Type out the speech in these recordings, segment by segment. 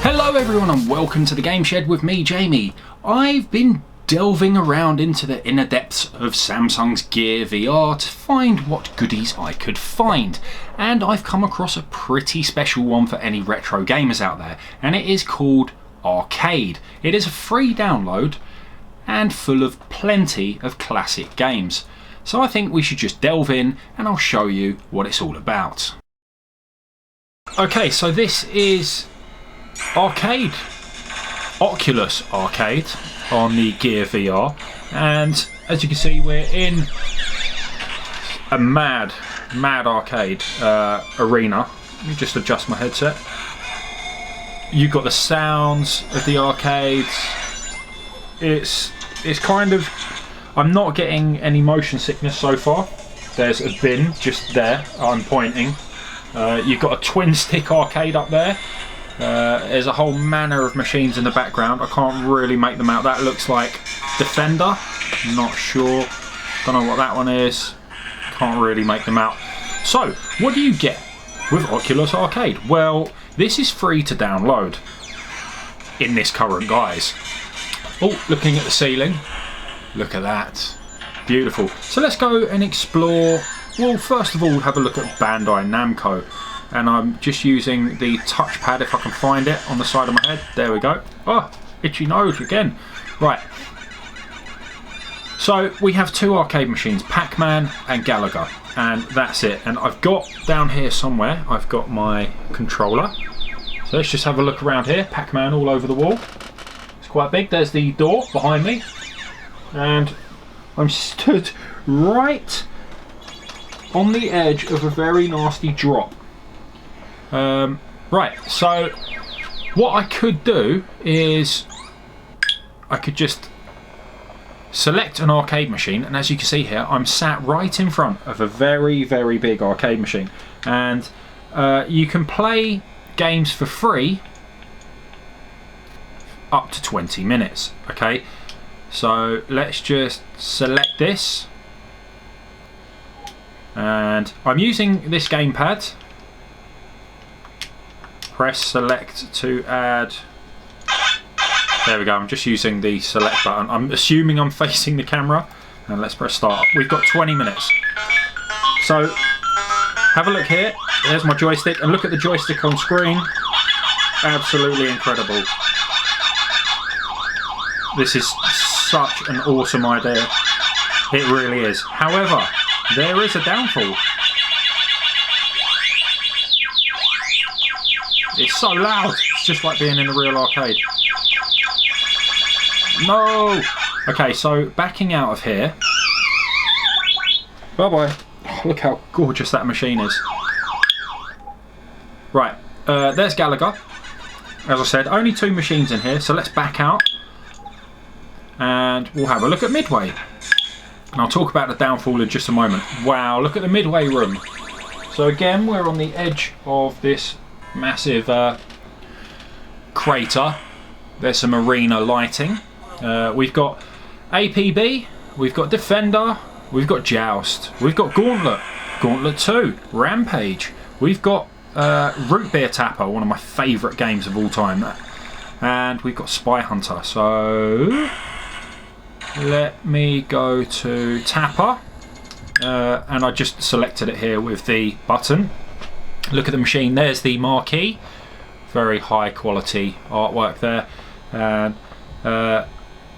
Hello everyone and welcome to the Game Shed with me, Jamie. I've been delving around into the inner depths of Samsung's Gear VR to find what goodies I could find, and I've come across a pretty special one for any retro gamers out there, and it is called Arcade. It is a free download and full of plenty of classic games. So I think we should just delve in and I'll show you what it's all about. Okay, so this is Arcade, Oculus Arcade on the Gear VR, and as you can see we're in a mad arcade arena. Let me just adjust my headset. You've got the sounds of the arcades. It's kind of, I'm not getting any motion sickness so far. There's a bin just there, I'm pointing. You've got a twin stick arcade up there. There's a whole manner of machines in the background. I can't really make them out. That looks like Defender. Not sure. Don't know what that one is. Can't really make them out. So, what do you get with Oculus Arcade? Well, this is free to download in this current guise. Oh, looking at the ceiling. Look at that. Beautiful. So let's go and explore. Well, first of all, have a look at Bandai Namco. And I'm just using the touchpad if I can find it on the side of my head. There we go. Oh, itchy nose again. Right. So we have two arcade machines, Pac-Man and Galaga, and that's it. And I've got down here somewhere, I've got my controller. So let's just have a look around here. Pac-Man all over the wall. It's quite big. There's the door behind me. And I'm stood right on the edge of a very nasty drop. Right, so what I could do is I could just select an arcade machine, and as you can see here I'm sat right in front of a very big arcade machine, and you can play games for free up to 20 minutes. Okay, so let's just select this, and I'm using this gamepad. Press select to add. There we go. I'm just using the select button. I'm assuming I'm facing the camera, and let's press start. We've got 20 minutes. So have a look here. There's my joystick, and look at the joystick on screen. Absolutely incredible. This is such an awesome idea. It really is. However, there is a downfall. It's so loud. It's just like being in a real arcade. No! Okay, so backing out of here. Bye-bye. Oh, look how gorgeous that machine is. Right, there's Galaga. As I said, only two machines in here, so let's back out. And we'll have a look at Midway. And I'll talk about the downfall in just a moment. Wow, look at the Midway Room. So again, we're on the edge of this massive crater. There's some arena lighting. We've got APB, we've got Defender, we've got Joust, we've got Gauntlet, Gauntlet 2, Rampage, we've got Root Beer Tapper, one of my favourite games of all time, and we've got Spy Hunter. So let me go to Tapper, and I just selected it here with the button. Look at the machine, there's the marquee, very high quality artwork there, and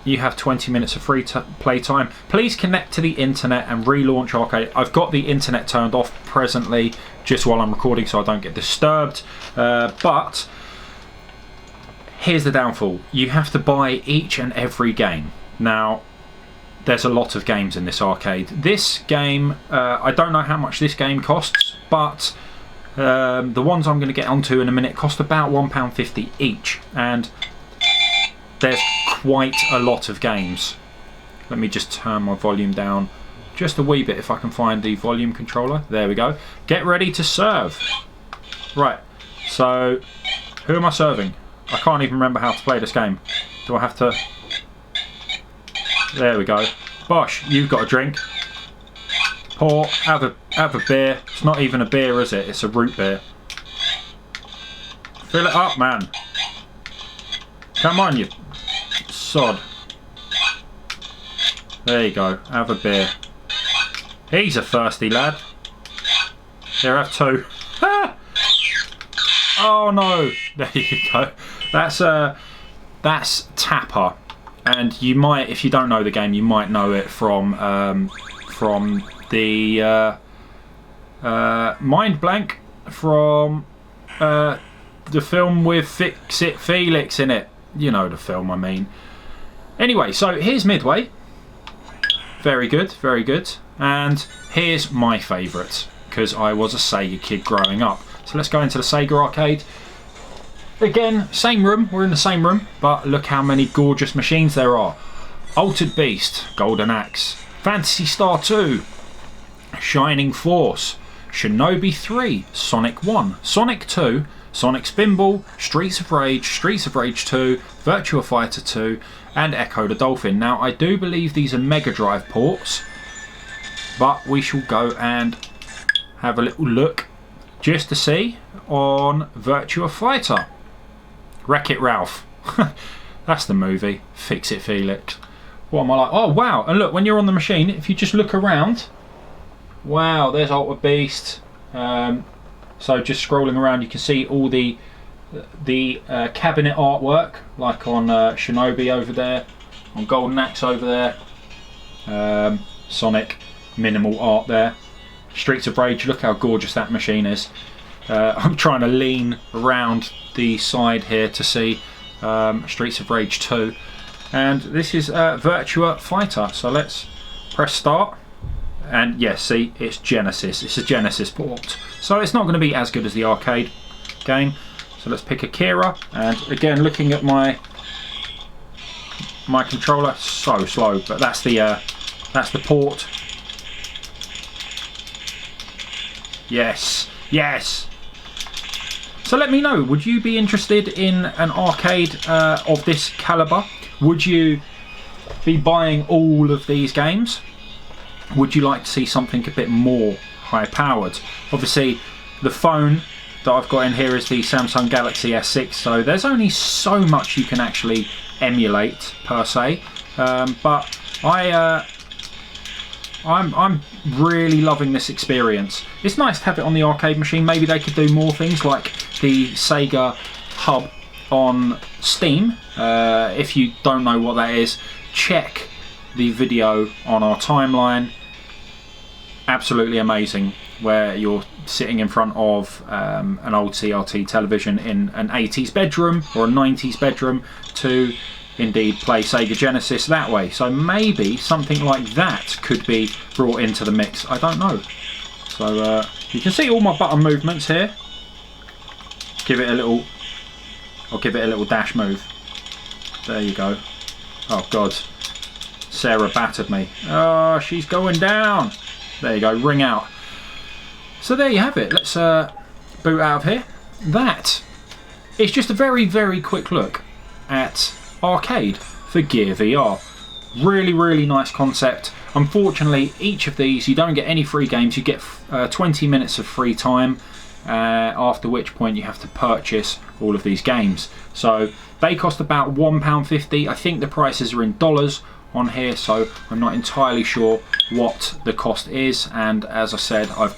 you have 20 minutes of free play time. Please connect to the internet and relaunch Arcade. I've got the internet turned off presently just while I'm recording so I don't get disturbed, but here's the downfall. You have to buy each and every game. Now there's a lot of games in this arcade. This game, I don't know how much this game costs, but the ones I'm going to get onto in a minute cost about £1.50 each, and there's quite a lot of games. Let me just turn my volume down just a wee bit if I can find the volume controller. There we go. Get ready to serve. Right, so who am I serving? I can't even remember how to play this game. Do I have to... There we go. Bosh, you've got a drink. Pour, have a beer. It's not even a beer, is it? It's a root beer. Fill it up, man. Come on, you sod. There you go. Have a beer. He's a thirsty lad. Here, have two. Ah! Oh no! There you go. That's Tapper, and you might, if you don't know the game, you might know it from the Mind Blank from the film with Fix It Felix in it. You know the film I mean. Anyway, so here's Midway. Very good, very good. And here's my favourite, because I was a Sega kid growing up. So let's go into the Sega Arcade. Again, same room, we're in the same room, but look how many gorgeous machines there are. Altered Beast, Golden Axe, Phantasy Star 2, Shining Force, Shinobi 3, Sonic 1, Sonic 2, Sonic Spinball, Streets of Rage 2, Virtua Fighter 2, and Echo the Dolphin. Now, I do believe these are Mega Drive ports, but we shall go and have a little look just to see on Virtua Fighter. Wreck-It Ralph. That's the movie. Fix It Felix. What am I like? Oh wow, and look, when you're on the machine, if you just look around, wow, there's Altered Beast. So just scrolling around, you can see all the cabinet artwork, like on Shinobi over there, on Golden Axe over there, Sonic, minimal art there. Streets of Rage, look how gorgeous that machine is. I'm trying to lean around the side here to see Streets of Rage 2. And this is Virtua Fighter. So let's press start. And yes, see, it's Genesis. It's a Genesis port. So it's not going to be as good as the arcade game. So let's pick Akira. And again, looking at my controller, so slow. But that's the port. Yes, yes. So let me know, would you be interested in an arcade of this calibre? Would you be buying all of these games? Would you like to see something a bit more high powered? Obviously the phone that I've got in here is the Samsung Galaxy S6, so there's only so much you can actually emulate per se, but I'm really loving this experience. It's nice to have it on the arcade machine. Maybe they could do more things like the Sega Hub on Steam. If you don't know what that is, check the video on our timeline. Absolutely amazing, where you're sitting in front of an old CRT television in an 80s bedroom or a 90s bedroom to indeed play Sega Genesis that way. So maybe something like that could be brought into the mix. I don't know. So you can see all my button movements here. I'll give it a little dash move. There you go. Oh god, Sarah battered me. Oh, she's going down. There you go, ring out. So there you have it. Let's boot out of here. That is just a very, very quick look at Arcade for Gear VR. Really, really nice concept. Unfortunately, each of these, you don't get any free games. You get 20 minutes of free time, after which point you have to purchase all of these games. So they cost about £1.50. I think the prices are in dollars on here, so I'm not entirely sure what the cost is. And as I said, I've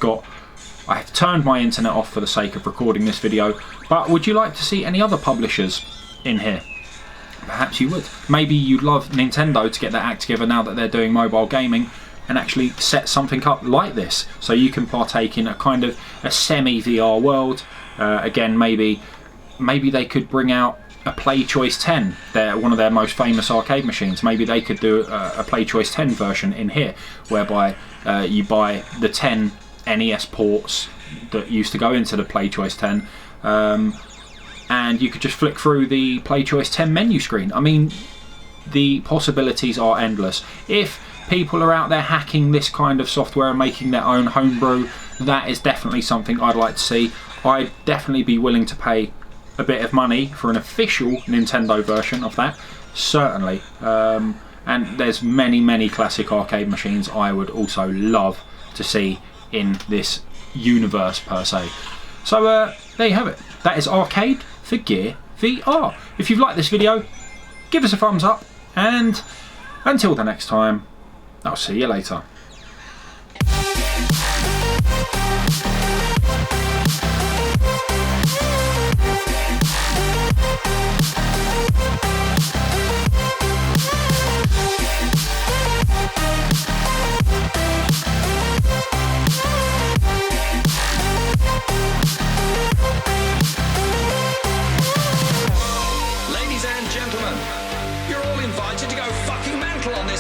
turned my internet off for the sake of recording this video. But would you like to see any other publishers in here? Perhaps you would. Maybe you'd love Nintendo to get their act together now that they're doing mobile gaming and actually set something up like this, so you can partake in a kind of a semi-VR world. Again, maybe they could bring out a Play Choice 10. They're one of their most famous arcade machines. Maybe they could do a Play Choice 10 version in here, whereby you buy the 10 NES ports that used to go into the Play Choice 10, and you could just flick through the Play Choice 10 menu screen. I mean, the possibilities are endless. If people are out there hacking this kind of software and making their own homebrew, that is definitely something I'd like to see. I'd definitely be willing to pay a bit of money for an official Nintendo version of that, certainly. And there's many classic arcade machines I would also love to see in this universe per se. So there you have it. That is Arcade for Gear VR. If you've liked this video, give us a thumbs up, and until the next time, I'll see you later.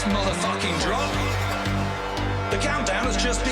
Motherfucking drop. The countdown has just begun.